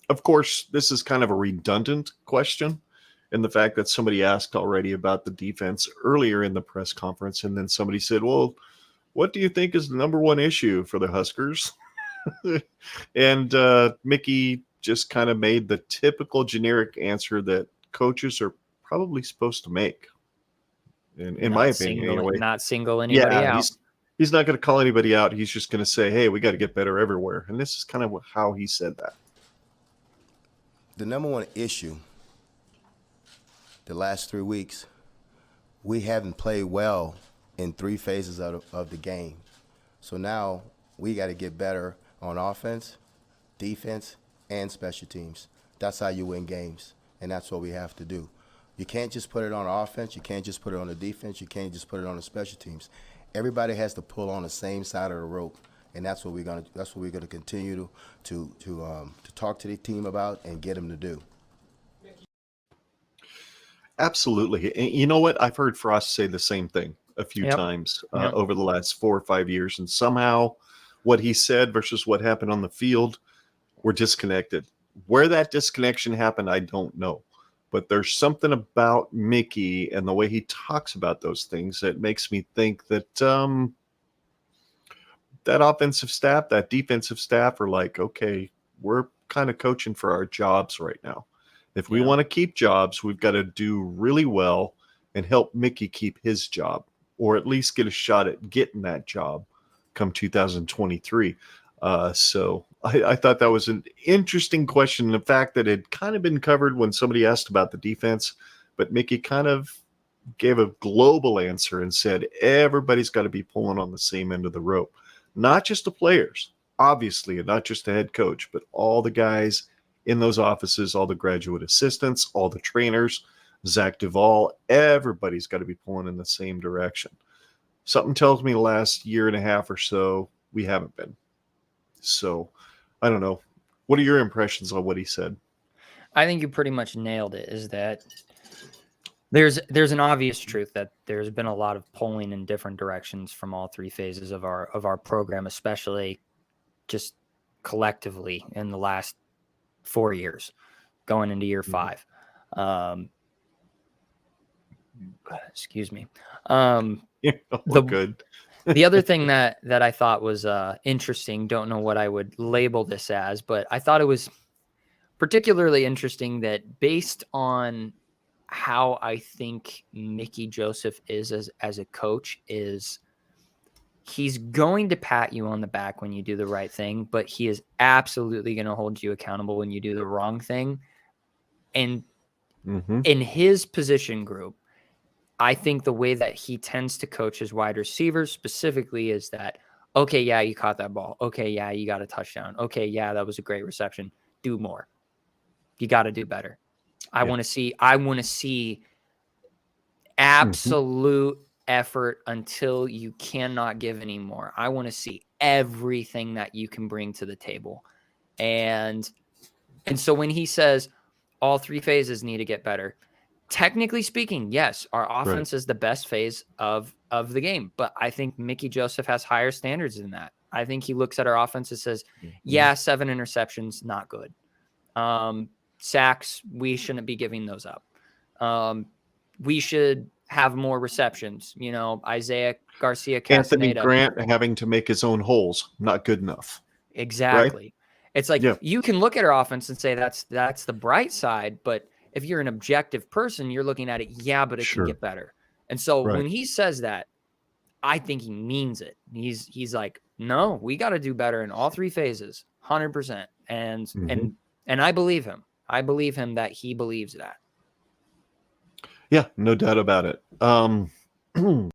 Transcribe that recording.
of course, this is kind of a redundant question in the fact that somebody asked already about the defense earlier in the press conference, and then somebody said, well, what do you think is the number one issue for the Huskers? And Mickey just kind of made the typical generic answer that coaches are probably supposed to make, in my opinion, anyway. Not single anybody Yeah, out. he's not going to call anybody out. He's just going to say, hey, we got to get better everywhere. And this is kind of how he said that. The number one issue the last 3 weeks, we haven't played well in 3 phases of the game. So now we got to get better on offense, defense, and special teams. That's how you win games, and that's what we have to do. You can't just put it on offense. You can't just put it on the defense. You can't just put it on the special teams. Everybody has to pull on the same side of the rope, and that's what we're gonna continue to talk to the team about and get them to do. Absolutely. And you know what? I've heard Frost say the same thing a few times over the last 4 or 5 years, and somehow what he said versus what happened on the field were disconnected. Where that disconnection happened, I don't know. But there's something about Mickey and the way he talks about those things that makes me think that that offensive staff, that defensive staff are like, okay, we're kind of coaching for our jobs right now. If we want to keep jobs, we've got to do really well and help Mickey keep his job, or at least get a shot at getting that job come 2023. So I thought that was an interesting question. The fact that it had kind of been covered when somebody asked about the defense, but Mickey kind of gave a global answer and said everybody's got to be pulling on the same end of the rope, not just the players, obviously, and not just the head coach, but all the guys in those offices, all the graduate assistants, all the trainers, Zach Duvall, everybody's got to be pulling in the same direction. Something tells me the last year and a half or so, we haven't been. So, I don't know. What are your impressions on what he said? I think you pretty much nailed it, is that there's an obvious truth that there's been a lot of pulling in different directions from all 3 phases of our program, especially just collectively in the last 4 years, going into year 5. Excuse me. Good. The other thing that I thought was interesting, don't know what I would label this as, but I thought it was particularly interesting that based on how I think Mickey Joseph is as a coach, is he's going to pat you on the back when you do the right thing, but he is absolutely going to hold you accountable when you do the wrong thing. And in his position group, I think the way that he tends to coach his wide receivers specifically is that, okay, yeah, you caught that ball. Okay, yeah, you got a touchdown. Okay, yeah, that was a great reception. Do more. You got to do better. I want to see absolute effort until you cannot give any more. I want to see everything that you can bring to the table. And so when he says all 3 phases need to get better, technically speaking, yes, our offense is the best phase of the game, but I think Mickey Joseph has higher standards than that. I think he looks at our offense and says, 7 interceptions, not good. Sacks, we shouldn't be giving those up. We should have more receptions. You know, Isaiah Garcia Castaneda. Anthony Grant having to make his own holes, not good enough. Exactly. Right? It's like you can look at our offense and say that's the bright side, but if you're an objective person, you're looking at it, but it can get better. And so when he says that, I think he means it. He's like, no, we got to do better in all 3 phases, 100%. And I believe him. I believe him that he believes that. Yeah, no doubt about it.